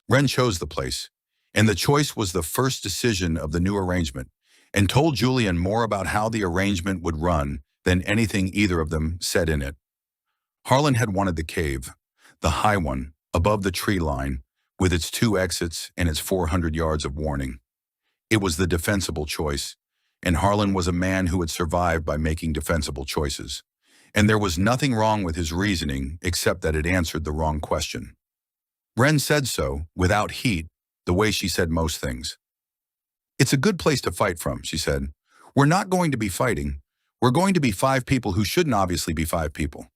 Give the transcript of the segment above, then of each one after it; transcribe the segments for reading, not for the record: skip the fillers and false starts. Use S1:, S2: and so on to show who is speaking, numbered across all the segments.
S1: Wren chose the place, and the choice was the first decision of the new arrangement, and told Julien more about how the arrangement would run than anything either of them said in it. Harlan had wanted the cave, the high one, above the tree line, with its 2 exits and its 400 yards of warning. It was the defensible choice, and Harlan was a man who had survived by making defensible choices. And there was nothing wrong with his reasoning except that it answered the wrong question. Wren said so, without heat, the way she said most things. "It's a good place to fight from," she said. "We're not going to be fighting. We're going to be 5 people who shouldn't obviously be 5 people.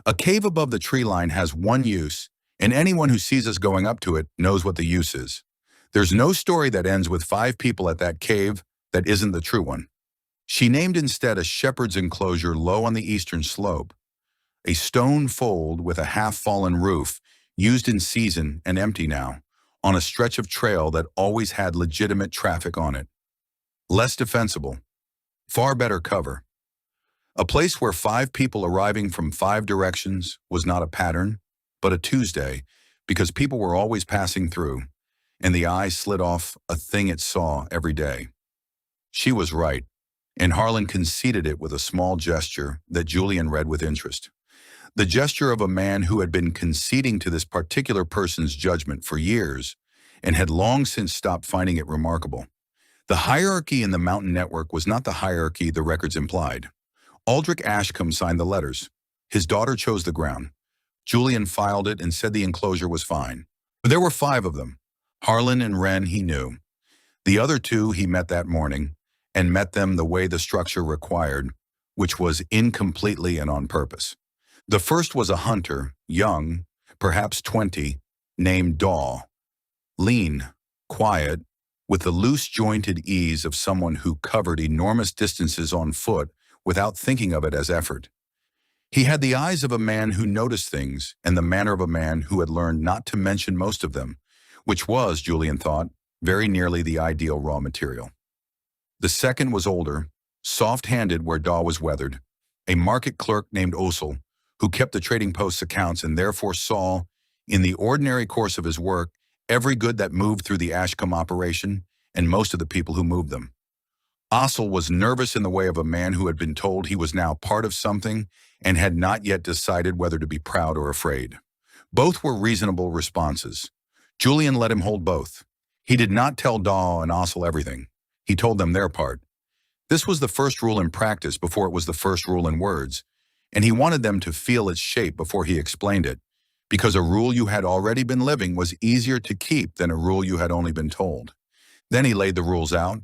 S1: A cave above the tree line has one use, and anyone who sees us going up to it knows what the use is. There's no story that ends with 5 people at that cave that isn't the true one." She named instead a shepherd's enclosure low on the eastern slope, a stone fold with a half-fallen roof, used in season and empty now, on a stretch of trail that always had legitimate traffic on it. Less defensible, far better cover. A place where 5 people arriving from 5 directions was not a pattern, but a Tuesday, because people were always passing through, and the eye slid off a thing it saw every day. She was right, and Harlan conceded it with a small gesture that Julien read with interest. The gesture of a man who had been conceding to this particular person's judgment for years and had long since stopped finding it remarkable. The hierarchy in the mountain network was not the hierarchy the records implied. Aldrich Ashcombe signed the letters. His daughter chose the ground. Julien filed it and said the enclosure was fine. But there were 5 of them. Harlan and Wren he knew. The other 2 he met that morning, and met them the way the structure required, which was incompletely and on purpose. The first was a hunter, young, perhaps 20, named Daw. Lean, quiet, with the loose-jointed ease of someone who covered enormous distances on foot without thinking of it as effort. He had the eyes of a man who noticed things and the manner of a man who had learned not to mention most of them, which was, Julien thought, very nearly the ideal raw material. The second was older, soft-handed where Daw was weathered, a market clerk named Ossel, who kept the trading post's accounts and therefore saw, in the ordinary course of his work, every good that moved through the Ashcombe operation and most of the people who moved them. Ossel was nervous in the way of a man who had been told he was now part of something and had not yet decided whether to be proud or afraid. Both were reasonable responses. Julien let him hold both. He did not tell Daw and Ossel everything. He told them their part. This was the first rule in practice before it was the first rule in words, and he wanted them to feel its shape before he explained it, because a rule you had already been living was easier to keep than a rule you had only been told. Then he laid the rules out,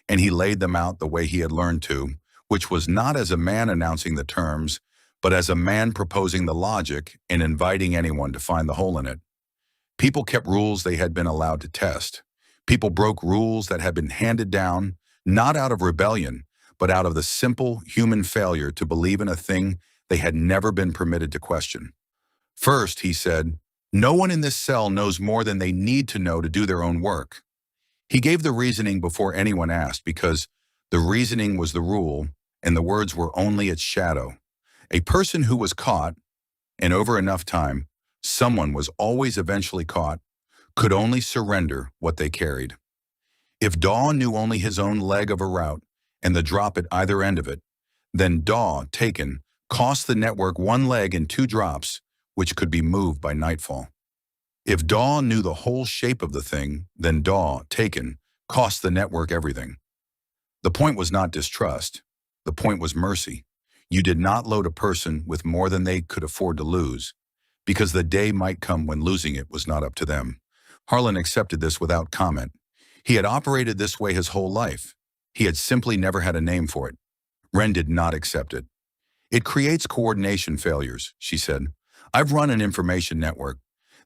S1: and he laid them out the way he had learned to, which was not as a man announcing the terms, but as a man proposing the logic and inviting anyone to find the hole in it. People kept rules they had been allowed to test. People broke rules that had been handed down, not out of rebellion, but out of the simple human failure to believe in a thing they had never been permitted to question. First, he said, no one in this cell knows more than they need to know to do their own work. He gave the reasoning before anyone asked, because the reasoning was the rule and the words were only its shadow. A person who was caught, and over enough time, someone was always eventually caught, could only surrender what they carried. If Daw knew only his own leg of a route and the drop at either end of it, then Daw, taken, cost the network 1 leg and 2 drops, which could be moved by nightfall. If Daw knew the whole shape of the thing, then Daw, taken, cost the network everything. The point was not distrust. The point was mercy. You did not load a person with more than they could afford to lose, because the day might come when losing it was not up to them. Harlan accepted this without comment. He had operated this way his whole life. He had simply never had a name for it. Wren did not accept it. It creates coordination failures, she said. I've run an information network.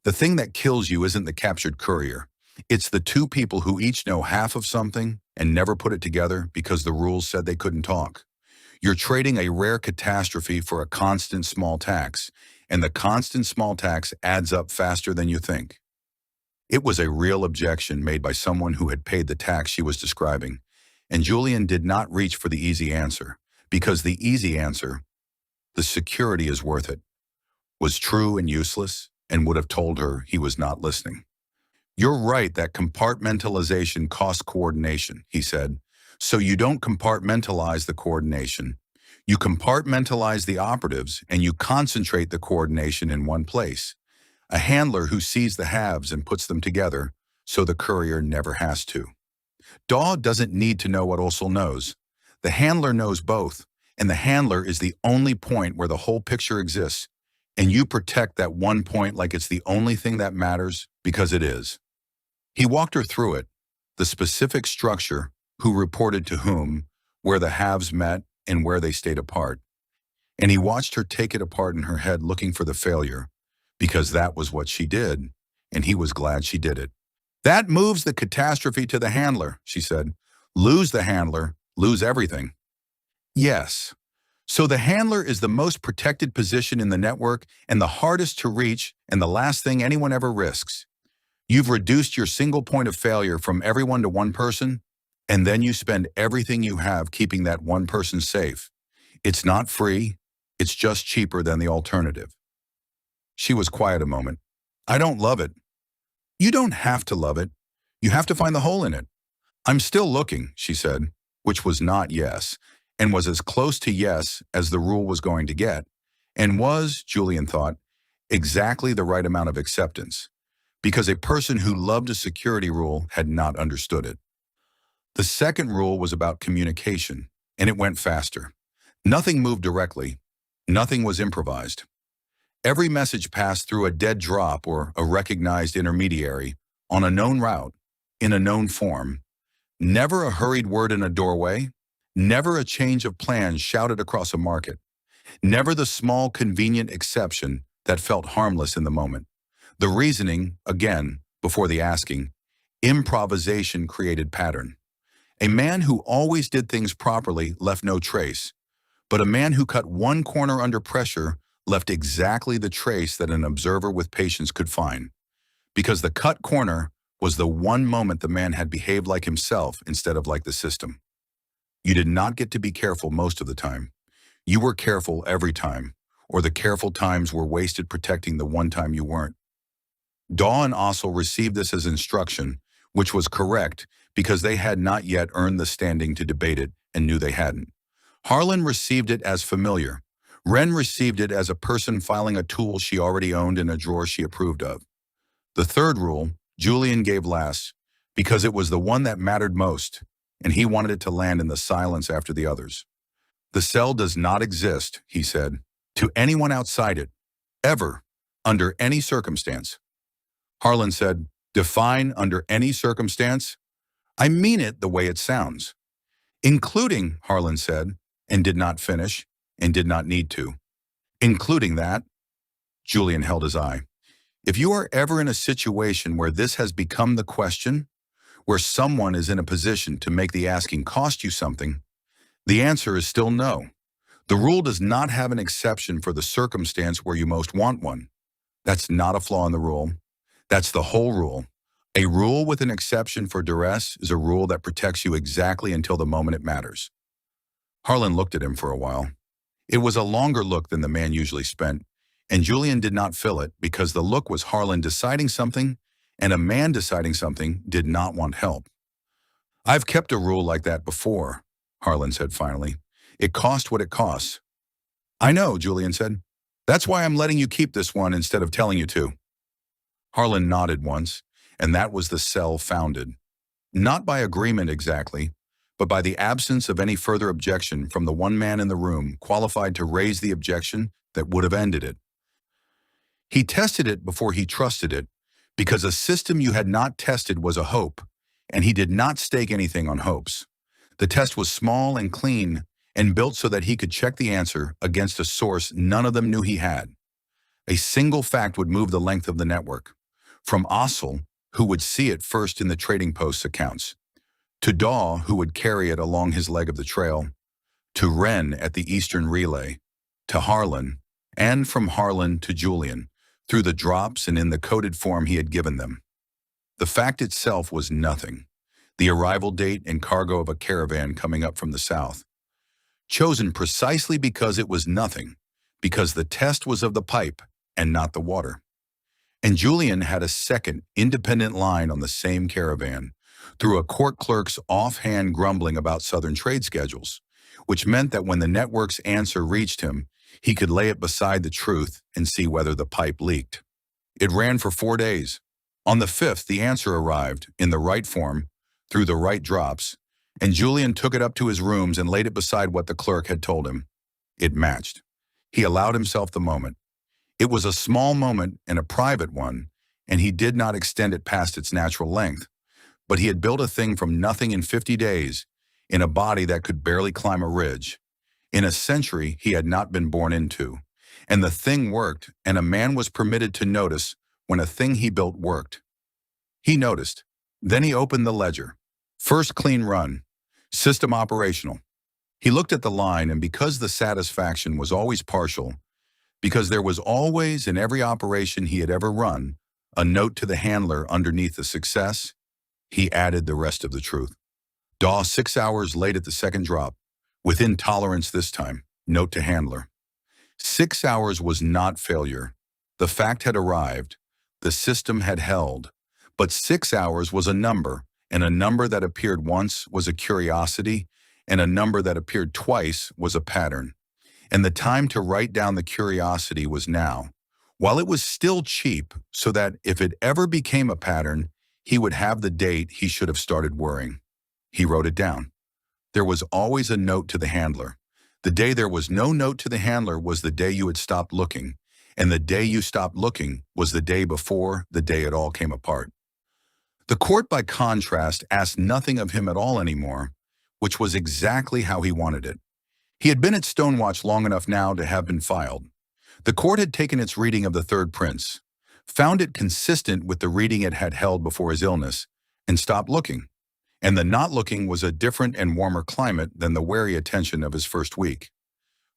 S1: The thing that kills you isn't the captured courier. It's the 2 people who each know half of something and never put it together because the rules said they couldn't talk. You're trading a rare catastrophe for a constant small tax, and the constant small tax adds up faster than you think. It was a real objection made by someone who had paid the tax she was describing, and Julien did not reach for the easy answer, because the easy answer, the security is worth it, was true and useless, and would have told her he was not listening. You're right that compartmentalization costs coordination, he said. So you don't compartmentalize the coordination. You compartmentalize the operatives and you concentrate the coordination in one place. A handler who sees the halves and puts them together so the courier never has to. Daw doesn't need to know what Usul knows. The handler knows both, and the handler is the only point where the whole picture exists, and you protect that one point like it's the only thing that matters because it is. He walked her through it, the specific structure, who reported to whom, where the halves met, and where they stayed apart. And he watched her take it apart in her head looking for the failure, because that was what she did, and he was glad she did it. That moves the catastrophe to the handler, she said. Lose the handler, lose everything. Yes. So the handler is the most protected position in the network and the hardest to reach and the last thing anyone ever risks. You've reduced your single point of failure from everyone to one person, and then you spend everything you have keeping that one person safe. It's not free, it's just cheaper than the alternative. She was quiet a moment. I don't love it. You don't have to love it. You have to find the hole in it. I'm still looking, she said, which was not yes, and was as close to yes as the rule was going to get, and was, Julien thought, exactly the right amount of acceptance, because a person who loved a security rule had not understood it. The second rule was about communication, and it went faster. Nothing moved directly. Nothing was improvised. Every message passed through a dead drop or a recognized intermediary on a known route, in a known form. Never a hurried word in a doorway. Never a change of plans shouted across a market. Never the small, convenient exception that felt harmless in the moment. The reasoning, again, before the asking, improvisation created pattern. A man who always did things properly left no trace, but a man who cut one corner under pressure left exactly the trace that an observer with patience could find, because the cut corner was the one moment the man had behaved like himself instead of like the system. You did not get to be careful most of the time. You were careful every time, or the careful times were wasted protecting the one time you weren't. Daw and Ossel received this as instruction, which was correct because they had not yet earned the standing to debate it and knew they hadn't. Harlan received it as familiar. Wren received it as a person filing a tool she already owned in a drawer she approved of. The third rule, Julien gave last, because it was the one that mattered most, and he wanted it to land in the silence after the others. The cell does not exist, he said, to anyone outside it, ever, under any circumstance. Harlan said, define under any circumstance? I mean it the way it sounds. Including, Harlan said, and did not finish, and did not need to. Including that, Julien held his eye. If you are ever in a situation where this has become the question, where someone is in a position to make the asking cost you something, the answer is still no. The rule does not have an exception for the circumstance where you most want one. That's not a flaw in the rule. That's the whole rule. A rule with an exception for duress is a rule that protects you exactly until the moment it matters. Harlan looked at him for a while. It was a longer look than the man usually spent, and Julien did not fill it because the look was Harlan deciding something, and a man deciding something did not want help. I've kept a rule like that before, Harlan said finally. It cost what it costs. I know, Julien said. That's why I'm letting you keep this one instead of telling you to. Harlan nodded once, and that was the cell founded. Not by agreement exactly, but by the absence of any further objection from the one man in the room qualified to raise the objection that would have ended it. He tested it before he trusted it, because a system you had not tested was a hope, and he did not stake anything on hopes. The test was small and clean, and built so that he could check the answer against a source none of them knew he had. A single fact would move the length of the network, from Ossel, who would see it first in the trading post's accounts, to Daw, who would carry it along his leg of the trail, to Wren at the Eastern Relay, to Harlan, and from Harlan to Julien, through the drops and in the coded form he had given them. The fact itself was nothing, the arrival date and cargo of a caravan coming up from the south, chosen precisely because it was nothing, because the test was of the pipe and not the water. And Julien had a second, independent line on the same caravan, through a court clerk's offhand grumbling about Southern trade schedules, which meant that when the network's answer reached him, he could lay it beside the truth and see whether the pipe leaked. It ran for 4 days. On the 5th, the answer arrived, in the right form, through the right drops, and Julien took it up to his rooms and laid it beside what the clerk had told him. It matched. He allowed himself the moment. It was a small moment and a private one, and he did not extend it past its natural length. But he had built a thing from nothing in 50 days, in a body that could barely climb a ridge. In a century he had not been born into. And the thing worked, and a man was permitted to notice when a thing he built worked. He noticed. Then he opened the ledger. First clean run. System operational. He looked at the line, and because the satisfaction was always partial, because there was always, in every operation he had ever run, a note to the handler underneath the success, he added the rest of the truth. DAW 6 hours late at the second drop. Within tolerance this time. Note to handler. 6 hours was not failure. The fact had arrived. The system had held. But 6 hours was a number, and a number that appeared once was a curiosity, and a number that appeared twice was a pattern. And the time to write down the curiosity was now, while it was still cheap, so that if it ever became a pattern, he would have the date he should have started worrying. He wrote it down. There was always a note to the handler. The day there was no note to the handler was the day you had stopped looking, and the day you stopped looking was the day before the day it all came apart. The court, by contrast, asked nothing of him at all anymore, which was exactly how he wanted it. He had been at Stonewatch long enough now to have been filed. The court had taken its reading of the third prince, found it consistent with the reading it had held before his illness, and stopped looking. And the not looking was a different and warmer climate than the wary attention of his first week.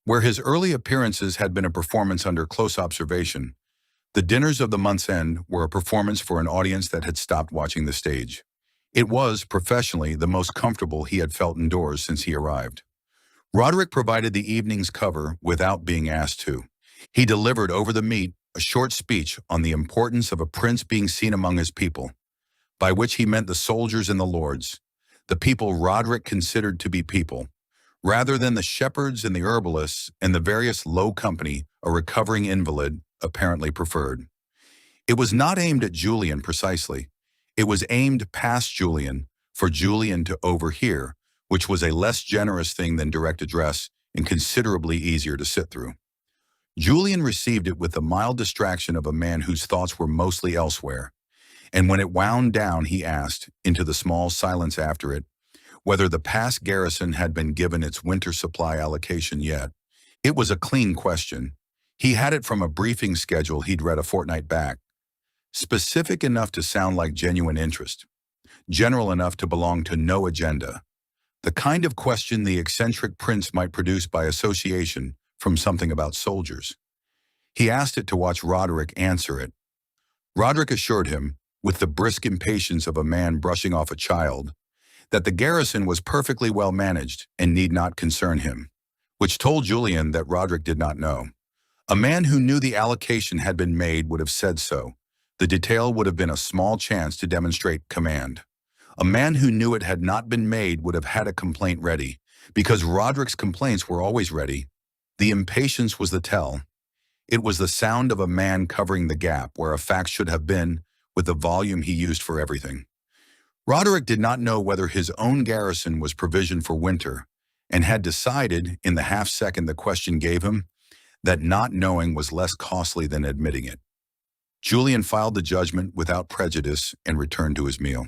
S1: Where his early appearances had been a performance under close observation, the dinners of the month's end were a performance for an audience that had stopped watching the stage. It was, professionally, the most comfortable he had felt indoors since he arrived. Roderick provided the evening's cover without being asked to. He delivered over the meat a short speech on the importance of a prince being seen among his people, by which he meant the soldiers and the lords, the people Roderick considered to be people, rather than the shepherds and the herbalists and the various low company a recovering invalid apparently preferred. It was not aimed at Julien precisely. It was aimed past Julien, for Julien to overhear, which was a less generous thing than direct address and considerably easier to sit through. Julien received it with the mild distraction of a man whose thoughts were mostly elsewhere, and when it wound down he asked, into the small silence after it, whether the past garrison had been given its winter supply allocation yet. It was a clean question. He had it from a briefing schedule he'd read a fortnight back, specific enough to sound like genuine interest, general enough to belong to no agenda, the kind of question the eccentric prince might produce by association from something about soldiers. He asked it to watch Roderick answer it. Roderick assured him, with the brisk impatience of a man brushing off a child, that the garrison was perfectly well managed and need not concern him, which told Julien that Roderick did not know. A man who knew the allocation had been made would have said so. The detail would have been a small chance to demonstrate command. A man who knew it had not been made would have had a complaint ready, because Roderick's complaints were always ready. The impatience was the tell. It was the sound of a man covering the gap where a fact should have been, with the volume he used for everything. Roderick did not know whether his own garrison was provisioned for winter, and had decided, in the half-second the question gave him, that not knowing was less costly than admitting it. Julien filed the judgment without prejudice and returned to his meal.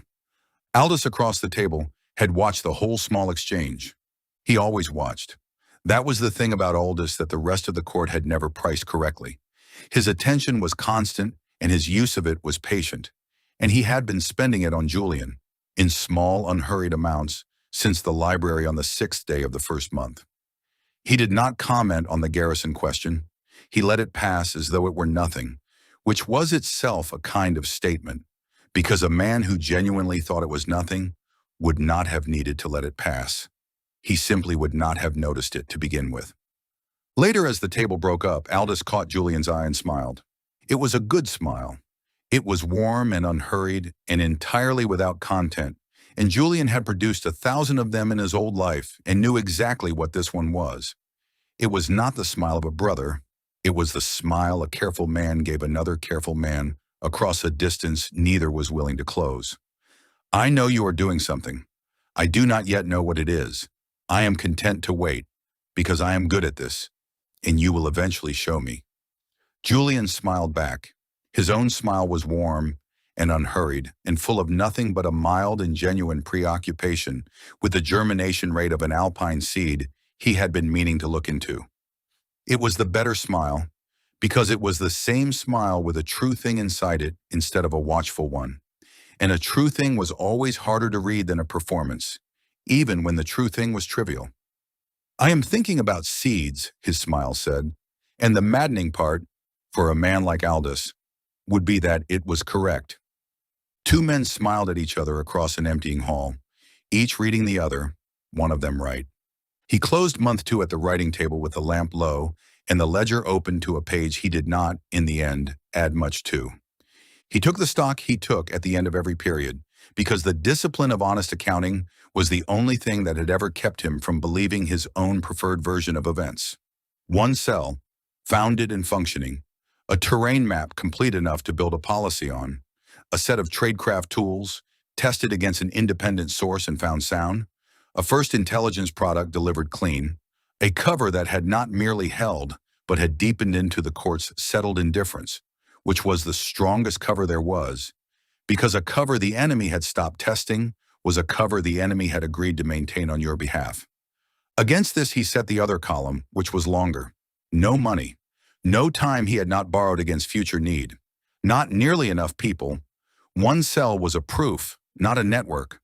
S1: Aldous, across the table, had watched the whole small exchange. He always watched. That was the thing about Aldous that the rest of the court had never priced correctly. His attention was constant, and his use of it was patient, and he had been spending it on Julien, in small, unhurried amounts, since the library on the 6th day of the first month. He did not comment on the garrison question. He let it pass as though it were nothing, which was itself a kind of statement, because a man who genuinely thought it was nothing would not have needed to let it pass. He simply would not have noticed it to begin with. Later, as the table broke up, Aldous caught Julien's eye and smiled. It was a good smile. It was warm and unhurried and entirely without content, and Julien had produced 1,000 of them in his old life and knew exactly what this one was. It was not the smile of a brother. It was the smile a careful man gave another careful man across a distance neither was willing to close. I know you are doing something. I do not yet know what it is. I am content to wait, because I am good at this, and you will eventually show me. Julien smiled back. His own smile was warm and unhurried and full of nothing but a mild and genuine preoccupation with the germination rate of an alpine seed he had been meaning to look into. It was the better smile, because it was the same smile with a true thing inside it instead of a watchful one. And a true thing was always harder to read than a performance, even when the true thing was trivial. I am thinking about seeds, his smile said, and the maddening part, for a man like Aldous, would be that it was correct. Two men smiled at each other across an emptying hall, each reading the other, one of them right. He closed month 2 at the writing table with the lamp low and the ledger open to a page he did not, in the end, add much to. He took the stock he took at the end of every period, because the discipline of honest accounting was the only thing that had ever kept him from believing his own preferred version of events. One cell, founded and functioning, a terrain map complete enough to build a policy on, a set of tradecraft tools, tested against an independent source and found sound, a first intelligence product delivered clean, a cover that had not merely held, but had deepened into the court's settled indifference, which was the strongest cover there was, because a cover the enemy had stopped testing was a cover the enemy had agreed to maintain on your behalf. Against this he set the other column, which was longer. No money. No time he had not borrowed against future need. Not nearly enough people. One cell was a proof, not a network.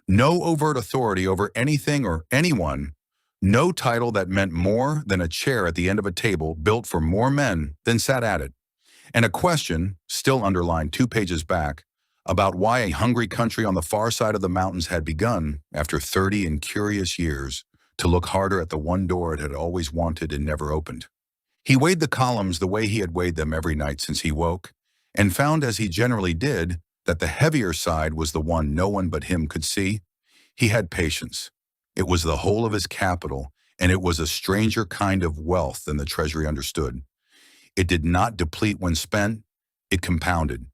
S1: No overt authority over anything or anyone. No title that meant more than a chair at the end of a table built for more men than sat at it. And a question, still underlined 2 pages back, about why a hungry country on the far side of the mountains had begun, after 30 incurious years, to look harder at the one door it had always wanted and never opened. He weighed the columns the way he had weighed them every night since he woke, and found, as he generally did, that the heavier side was the one no one but him could see. He had patience. It was the whole of his capital, and it was a stranger kind of wealth than the treasury understood. It did not deplete when spent, it compounded,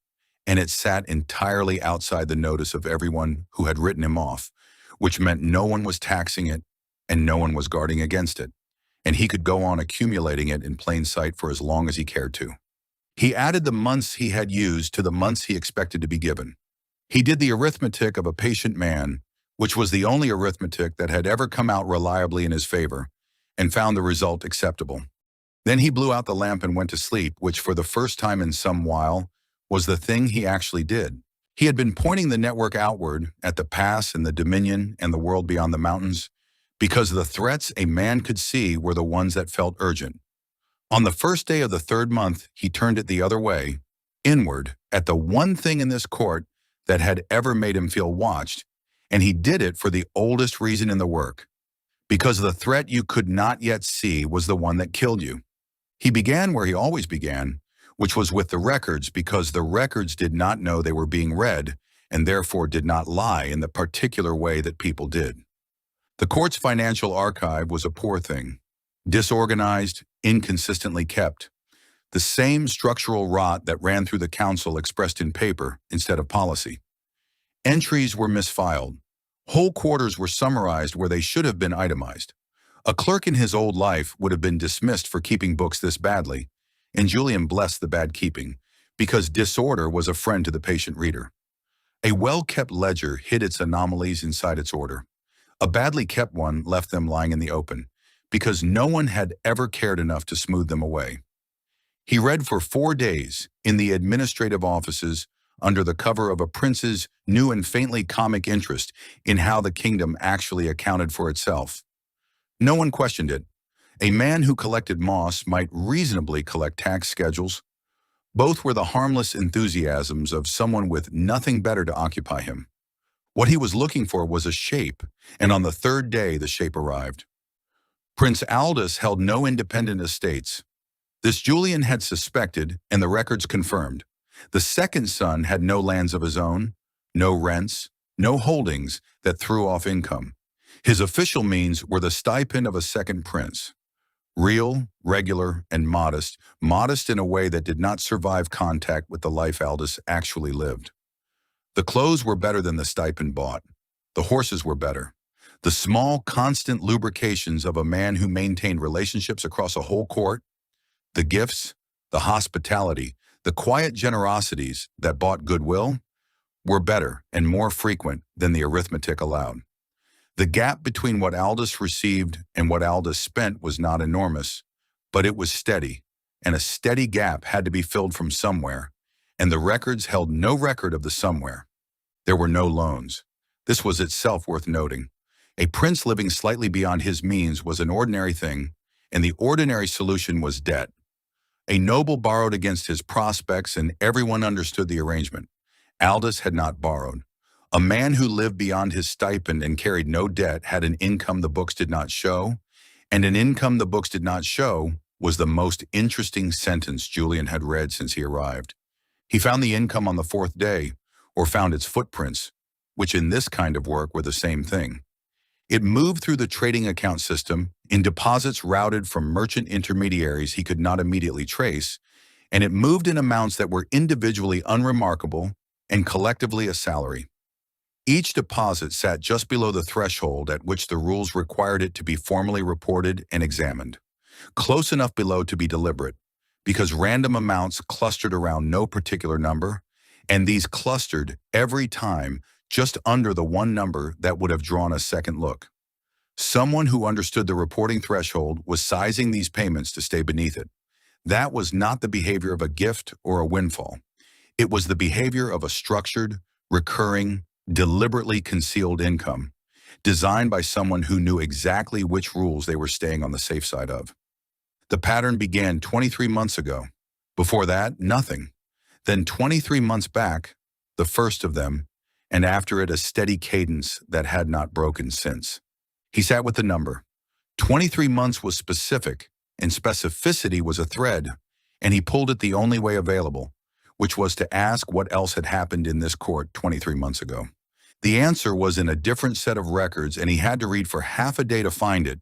S1: and it sat entirely outside the notice of everyone who had written him off, which meant no one was taxing it and no one was guarding against it, and he could go on accumulating it in plain sight for as long as he cared to. He added the months he had used to the months he expected to be given. He did the arithmetic of a patient man, which was the only arithmetic that had ever come out reliably in his favor, and found the result acceptable. Then he blew out the lamp and went to sleep, which for the first time in some while was the thing he actually did. He had been pointing the network outward at the pass and the dominion and the world beyond the mountains, because the threats a man could see were the ones that felt urgent. On the first day of the 3rd month, he turned it the other way, inward, at the one thing in this court that had ever made him feel watched, and he did it for the oldest reason in the work, because the threat you could not yet see was the one that killed you. He began where he always began, which was with the records, because the records did not know they were being read, and therefore did not lie in the particular way that people did. The court's financial archive was a poor thing, disorganized, inconsistently kept, the same structural rot that ran through the council expressed in paper instead of policy. Entries were misfiled. Whole quarters were summarized where they should have been itemized. A clerk in his old life would have been dismissed for keeping books this badly, and Julien blessed the bad keeping, because disorder was a friend to the patient reader. A well-kept ledger hid its anomalies inside its order. A badly kept one left them lying in the open, because no one had ever cared enough to smooth them away. He read for 4 days in the administrative offices under the cover of a prince's new and faintly comic interest in how the kingdom actually accounted for itself. No one questioned it. A man who collected moss might reasonably collect tax schedules. Both were the harmless enthusiasms of someone with nothing better to occupy him. What he was looking for was a shape, and on the 3rd day the shape arrived. Prince Aldous held no independent estates. This Julien had suspected, and the records confirmed. The second son had no lands of his own, no rents, no holdings that threw off income. His official means were the stipend of a second prince. Real, regular, and modest in a way that did not survive contact with the life Aldous actually lived. The clothes were better than the stipend bought. The horses were better. The small, constant lubrications of a man who maintained relationships across a whole court, the gifts, the hospitality, the quiet generosities that bought goodwill, were better and more frequent than the arithmetic allowed. The gap between what Aldous received and what Aldous spent was not enormous, but it was steady, and a steady gap had to be filled from somewhere, and the records held no record of the somewhere. There were no loans. This was itself worth noting. A prince living slightly beyond his means was an ordinary thing, and the ordinary solution was debt. A noble borrowed against his prospects, and everyone understood the arrangement. Aldous had not borrowed. A man who lived beyond his stipend and carried no debt had an income the books did not show, and an income the books did not show was the most interesting sentence Julien had read since he arrived. He found the income on the fourth day, or found its footprints, which in this kind of work were the same thing. It moved through the trading account system in deposits routed from merchant intermediaries he could not immediately trace, and it moved in amounts that were individually unremarkable and collectively a salary. Each deposit sat just below the threshold at which the rules required it to be formally reported and examined, close enough below to be deliberate, because random amounts clustered around no particular number, and these clustered every time just under the one number that would have drawn a second look. Someone who understood the reporting threshold was sizing these payments to stay beneath it. That was not the behavior of a gift or a windfall. It was the behavior of a structured, recurring, deliberately concealed income, designed by someone who knew exactly which rules they were staying on the safe side of. The pattern began 23 months ago. Before that, nothing. Then 23 months back, the first of them, and after it a steady cadence that had not broken since. He sat with the number. 23 months was specific, and specificity was a thread, and he pulled it the only way available, which was to ask what else had happened in this court 23 months ago. The answer was in a different set of records, and he had to read for half a day to find it,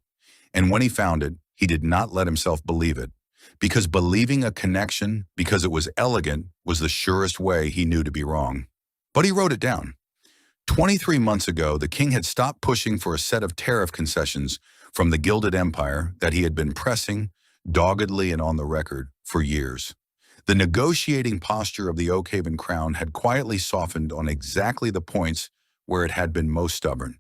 S1: and when he found it, he did not let himself believe it, because believing a connection, because it was elegant, was the surest way he knew to be wrong. But he wrote it down. 23 months ago, the king had stopped pushing for a set of tariff concessions from the Gilded Empire that he had been pressing, doggedly and on the record, for years. The negotiating posture of the Oakhaven crown had quietly softened on exactly the points where it had been most stubborn,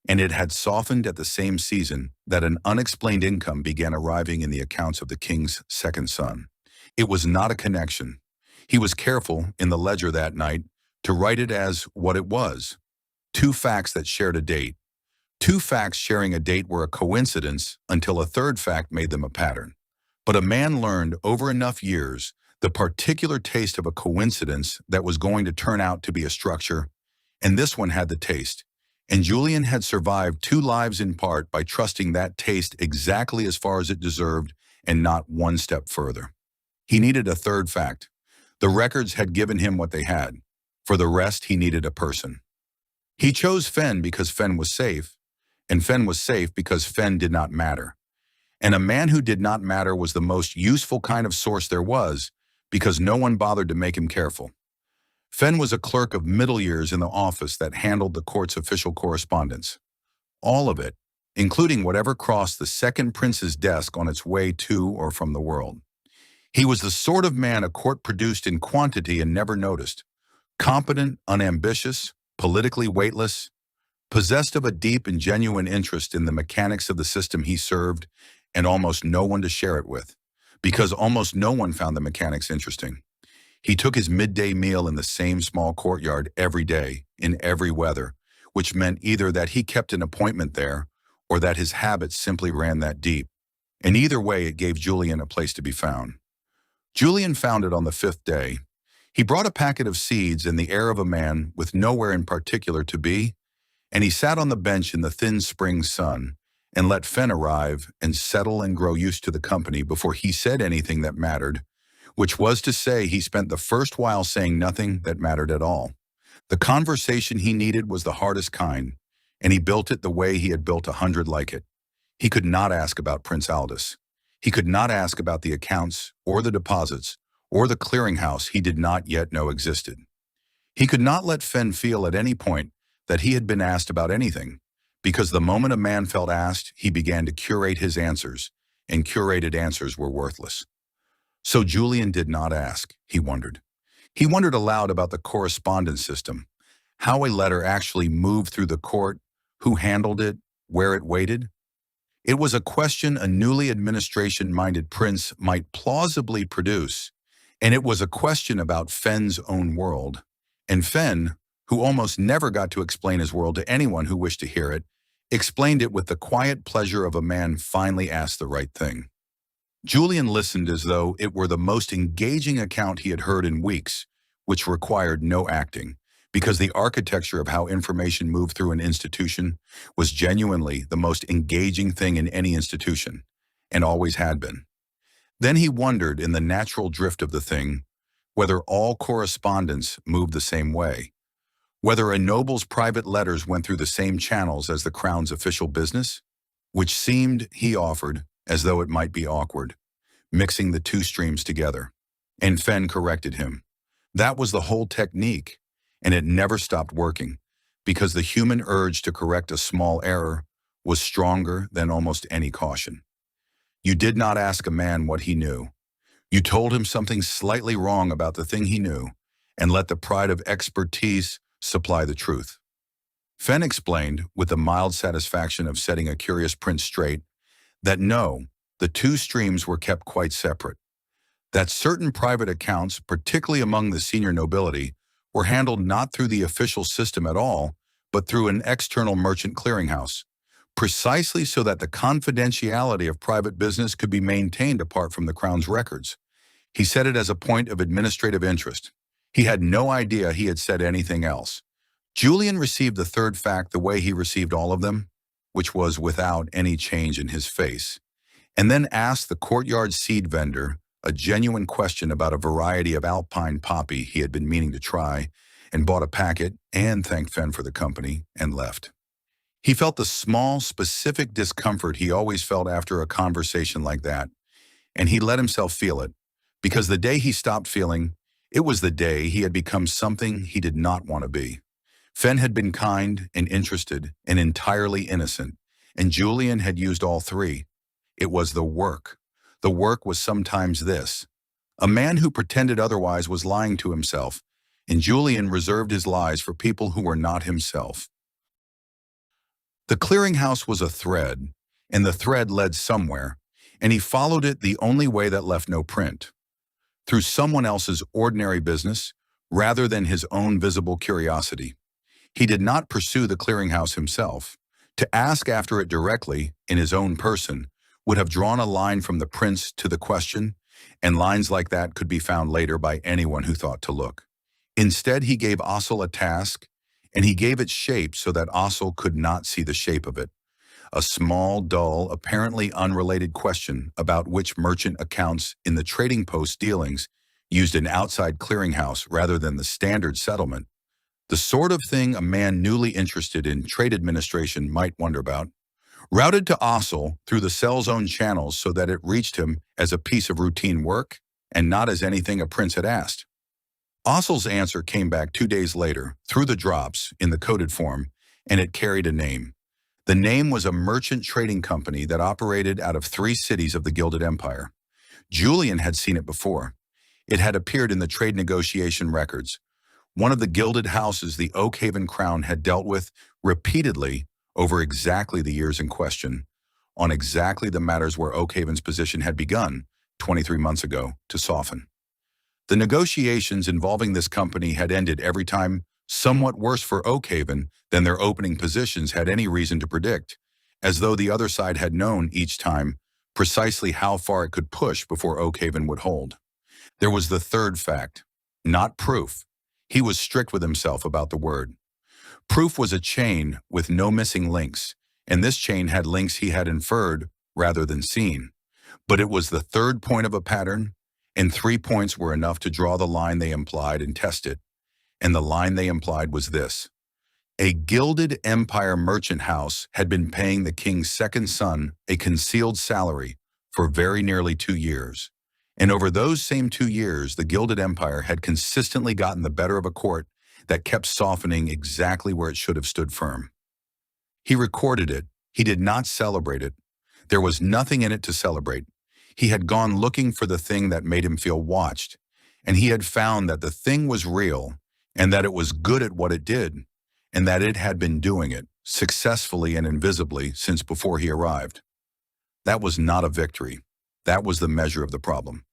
S1: and it had softened at the same season that an unexplained income began arriving in the accounts of the king's second son. It was not a connection. He was careful, in the ledger that night, to write it as what it was. Two facts that shared a date. Two facts sharing a date were a coincidence until a third fact made them a pattern. But a man learned over enough years the particular taste of a coincidence that was going to turn out to be a structure, and this one had the taste. And Julien had survived 2 lives in part by trusting that taste exactly as far as it deserved and not one step further. He needed a third fact. The records had given him what they had. For the rest, he needed a person. He chose Fen because Fen was safe, and Fen was safe because Fen did not matter. And a man who did not matter was the most useful kind of source there was, because no one bothered to make him careful. Fen was a clerk of middle years in the office that handled the court's official correspondence. All of it, including whatever crossed the second prince's desk on its way to or from the world. He was the sort of man a court produced in quantity and never noticed. Competent, unambitious, politically weightless, possessed of a deep and genuine interest in the mechanics of the system he served, and almost no one to share it with, because almost no one found the mechanics interesting. He took his midday meal in the same small courtyard every day, in every weather, which meant either that he kept an appointment there, or that his habits simply ran that deep. And either way, it gave Julien a place to be found. Julien found it on the 5th day. He brought a packet of seeds and the air of a man with nowhere in particular to be, and he sat on the bench in the thin spring sun and let Fen arrive and settle and grow used to the company before he said anything that mattered, which was to say he spent the first while saying nothing that mattered at all. The conversation he needed was the hardest kind, and he built it the way he had built 100 like it. He could not ask about Prince Aldous. He could not ask about the accounts or the deposits or the clearinghouse he did not yet know existed. He could not let Fen feel at any point that he had been asked about anything, because the moment a man felt asked, he began to curate his answers, and curated answers were worthless. So Julien did not ask, he wondered. He wondered aloud about the correspondence system, how a letter actually moved through the court, who handled it, where it waited. It was a question a newly administration-minded prince might plausibly produce, and it was a question about Fen's own world. And Fen, who almost never got to explain his world to anyone who wished to hear it, explained it with the quiet pleasure of a man finally asked the right thing. Julien listened as though it were the most engaging account he had heard in weeks, which required no acting, because the architecture of how information moved through an institution was genuinely the most engaging thing in any institution, and always had been. Then he wondered, in the natural drift of the thing, whether all correspondence moved the same way, whether a noble's private letters went through the same channels as the crown's official business, which seemed, he offered, as though it might be awkward, mixing the two streams together. And Fen corrected him. That was the whole technique, and it never stopped working, because the human urge to correct a small error was stronger than almost any caution. You did not ask a man what he knew. You told him something slightly wrong about the thing he knew, and let the pride of expertise supply the truth. Fen explained, with the mild satisfaction of setting a curious prince straight, that no, the two streams were kept quite separate, that certain private accounts, particularly among the senior nobility, were handled not through the official system at all, but through an external merchant clearinghouse, precisely so that the confidentiality of private business could be maintained apart from the crown's records. He said it as a point of administrative interest. He had no idea he had said anything else. Julien received the third fact the way he received all of them, which was without any change in his face, and then asked the courtyard seed vendor a genuine question about a variety of alpine poppy he had been meaning to try, and bought a packet and thanked Fen for the company and left. He felt the small, specific discomfort he always felt after a conversation like that, and he let himself feel it, because the day he stopped feeling, it was the day he had become something he did not want to be. Fen had been kind and interested and entirely innocent, and Julien had used all three. It was the work. The work was sometimes this. A man who pretended otherwise was lying to himself, and Julien reserved his lies for people who were not himself. The clearinghouse was a thread, and the thread led somewhere, and he followed it the only way that left no print, through someone else's ordinary business rather than his own visible curiosity. He did not pursue the clearinghouse himself. To ask after it directly, in his own person, would have drawn a line from the prince to the question, and lines like that could be found later by anyone who thought to look. Instead, he gave Ossel a task, and he gave it shape so that Ossel could not see the shape of it. A small, dull, apparently unrelated question about which merchant accounts in the trading post dealings used an outside clearinghouse rather than the standard settlement. The sort of thing a man newly interested in trade administration might wonder about. Routed to Ossel through the cell's own channels so that it reached him as a piece of routine work and not as anything a prince had asked. Ossel's answer came back 2 days later, through the drops, in the coded form, and it carried a name. The name was a merchant trading company that operated out of 3 cities of the Gilded Empire. Julien had seen it before. It had appeared in the trade negotiation records. One of the gilded houses the Oakhaven crown had dealt with repeatedly over exactly the years in question, on exactly the matters where Oakhaven's position had begun, 23 months ago, to soften. The negotiations involving this company had ended every time somewhat worse for Oakhaven than their opening positions had any reason to predict, as though the other side had known each time precisely how far it could push before Oakhaven would hold. There was the third fact, not proof. He was strict with himself about the word. Proof was a chain with no missing links, and this chain had links he had inferred rather than seen. But it was the third point of a pattern, and 3 points were enough to draw the line they implied and test it. And the line they implied was this: a gilded empire merchant house had been paying the king's second son a concealed salary for very nearly 2 years. And over those same 2 years, the gilded empire had consistently gotten the better of a court that kept softening exactly where it should have stood firm. He recorded it. He did not celebrate it. There was nothing in it to celebrate. He had gone looking for the thing that made him feel watched, and he had found that the thing was real and that it was good at what it did, and that it had been doing it successfully and invisibly since before he arrived. That was not a victory. That was the measure of the problem.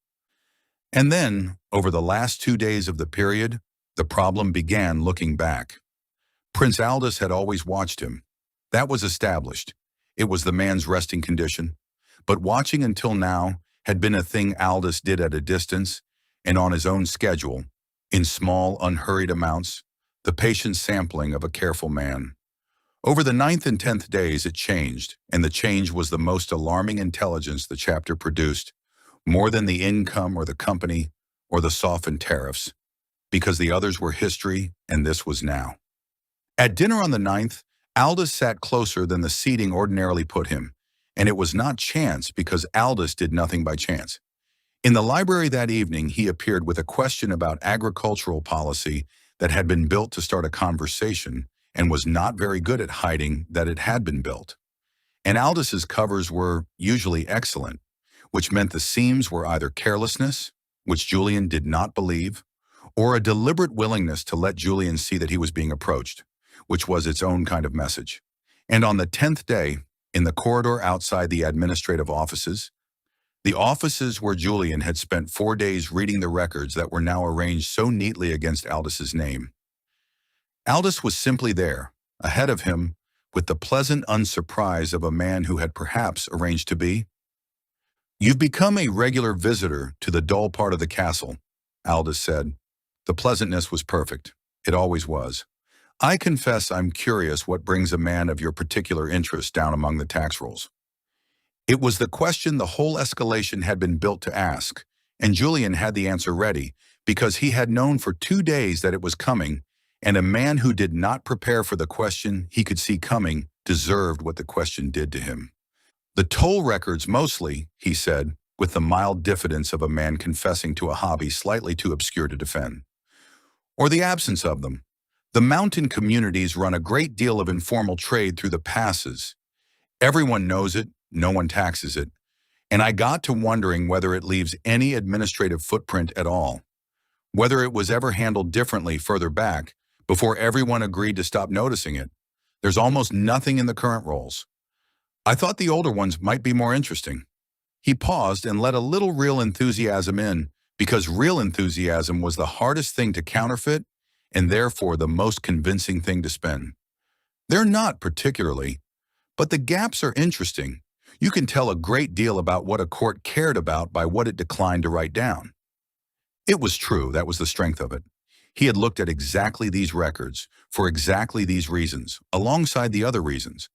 S1: And then, over the last 2 days of the period, the problem began looking back. Prince Aldous had always watched him. That was established. It was the man's resting condition. But watching until now had been a thing Aldous did at a distance and on his own schedule, in small, unhurried amounts, the patient sampling of a careful man. Over the 9th and 10th days it changed, and the change was the most alarming intelligence the chapter produced, more than the income or the company or the softened tariffs, because the others were history and this was now. At dinner on the 9th, Aldous sat closer than the seating ordinarily put him, and it was not chance because Aldous did nothing by chance. In the library that evening, he appeared with a question about agricultural policy that had been built to start a conversation and was not very good at hiding that it had been built. And Aldous's covers were usually excellent, which meant the seams were either carelessness, which Julien did not believe, or a deliberate willingness to let Julien see that he was being approached, which was its own kind of message. And on the 10th day, in the corridor outside the administrative offices, the offices where Julien had spent 4 days reading the records that were now arranged so neatly against Aldous's name. Aldous was simply there, ahead of him, with the pleasant unsurprise of a man who had perhaps arranged to be. "You've become a regular visitor to the dull part of the castle," Aldous said. The pleasantness was perfect. It always was. "I confess I'm curious what brings a man of your particular interest down among the tax rolls." It was the question the whole escalation had been built to ask, and Julien had the answer ready, because he had known for 2 days that it was coming, and a man who did not prepare for the question he could see coming deserved what the question did to him. "The toll records mostly," he said, with the mild diffidence of a man confessing to a hobby slightly too obscure to defend. "Or the absence of them. The mountain communities run a great deal of informal trade through the passes. Everyone knows it, no one taxes it, and I got to wondering whether it leaves any administrative footprint at all, whether it was ever handled differently further back, before everyone agreed to stop noticing it. There's almost nothing in the current rolls. I thought the older ones might be more interesting." He paused and let a little real enthusiasm in, because real enthusiasm was the hardest thing to counterfeit and therefore the most convincing thing to spend. "They're not particularly, but the gaps are interesting. You can tell a great deal about what a court cared about by what it declined to write down." It was true, that was the strength of it. He had looked at exactly these records, for exactly these reasons, alongside the other reasons.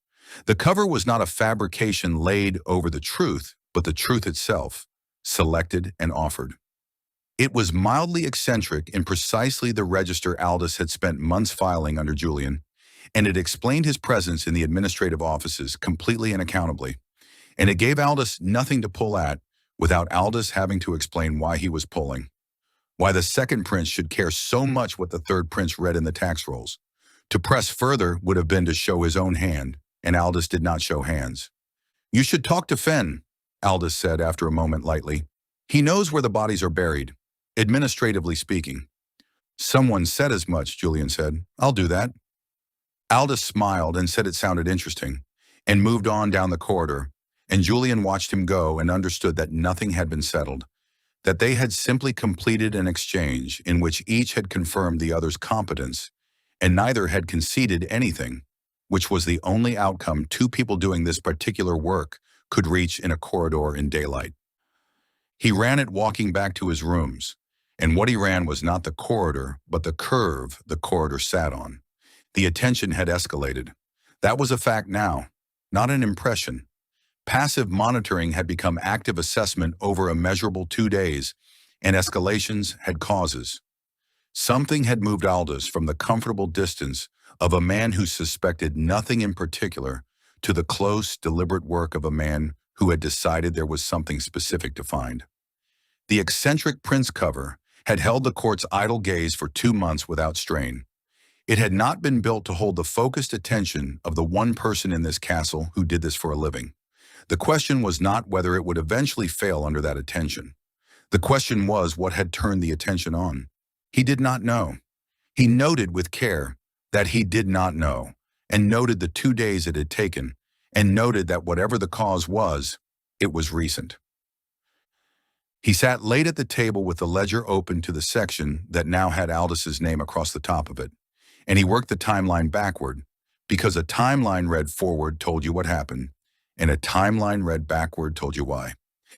S1: The cover was not a fabrication laid over the truth, but the truth itself, selected and offered. It was mildly eccentric in precisely the register Aldous had spent months filing under Julien, and it explained his presence in the administrative offices completely and accountably. And it gave Aldous nothing to pull at without Aldous having to explain why he was pulling. Why the second prince should care so much what the third prince read in the tax rolls. To press further would have been to show his own hand, and Aldous did not show hands. "You should talk to Fenn," Aldous said after a moment lightly. "He knows where the bodies are buried, administratively speaking." "Someone said as much," Julien said. "I'll do that." Aldous smiled and said it sounded interesting, and moved on down the corridor, and Julien watched him go and understood that nothing had been settled, that they had simply completed an exchange in which each had confirmed the other's competence, and neither had conceded anything, which was the only outcome two people doing this particular work could reach in a corridor in daylight. He ran it walking back to his rooms, and what he ran was not the corridor, but the curve the corridor sat on. The attention had escalated. That was a fact now, not an impression. Passive monitoring had become active assessment over a measurable 2 days, and escalations had causes. Something had moved Aldous from the comfortable distance of a man who suspected nothing in particular to the close, deliberate work of a man who had decided there was something specific to find. The eccentric Prince cover had held the court's idle gaze for 2 months without strain. It had not been built to hold the focused attention of the one person in this castle who did this for a living. The question was not whether it would eventually fail under that attention. The question was what had turned the attention on. He did not know. He noted with care that he did not know, and noted the 2 days it had taken, and noted that whatever the cause was, it was recent. He sat late at the table with the ledger open to the section that now had Aldous's name across the top of it, and he worked the timeline backward, because a timeline read forward told you what happened, and a timeline read backward told you why.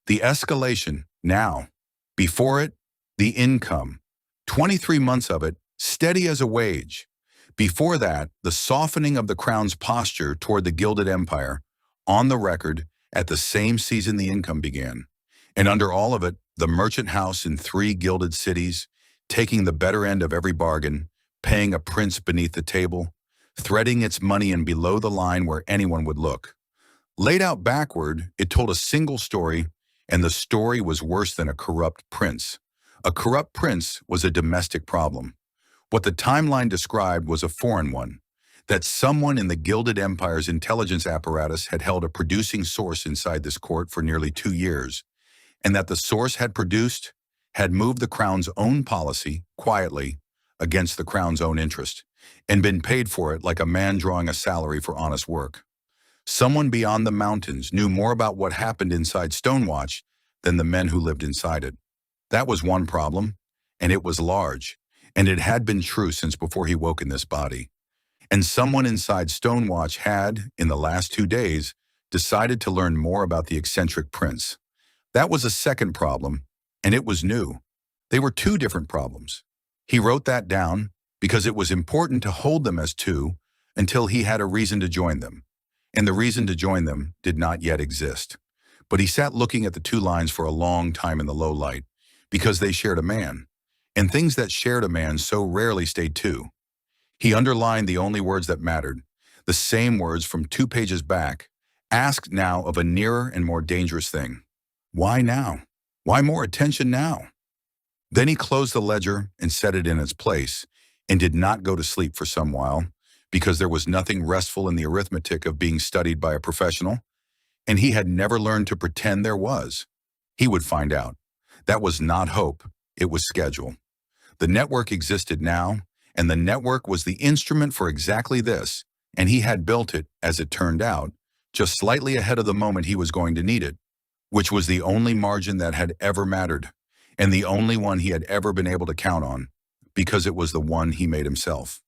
S1: The escalation, now. Before it, the income. 23 months of it, steady as a wage. Before that, the softening of the crown's posture toward the Gilded Empire, on the record, at the same season the income began. And under all of it, the merchant house in 3 gilded cities, taking the better end of every bargain, paying a prince beneath the table, threading its money in below the line where anyone would look. Laid out backward, it told a single story, and the story was worse than a corrupt prince. A corrupt prince was a domestic problem. What the timeline described was a foreign one, that someone in the Gilded Empire's intelligence apparatus had held a producing source inside this court for nearly 2 years, and that the source had moved the crown's own policy, quietly, against the crown's own interest, and been paid for it like a man drawing a salary for honest work. Someone beyond the mountains knew more about what happened inside Stonewatch than the men who lived inside it. That was one problem, and it was large, and it had been true since before he woke in this body. And someone inside Stonewatch had, in the last 2 days, decided to learn more about the eccentric prince. That was a second problem, and it was new. They were 2 different problems. He wrote that down because it was important to hold them as 2 until he had a reason to join them. And the reason to join them did not yet exist. But he sat looking at the 2 lines for a long time in the low light, because they shared a man, and things that shared a man so rarely stayed 2. He underlined the only words that mattered, the same words from 2 pages back, asked now of a nearer and more dangerous thing. Why now? Why more attention now? Then he closed the ledger and set it in its place, and did not go to sleep for some while, because there was nothing restful in the arithmetic of being studied by a professional, and he had never learned to pretend there was. He would find out. That was not hope, it was schedule. The network existed now, and the network was the instrument for exactly this, and he had built it, as it turned out, just slightly ahead of the moment he was going to need it, which was the only margin that had ever mattered, and the only one he had ever been able to count on, because it was the one he made himself.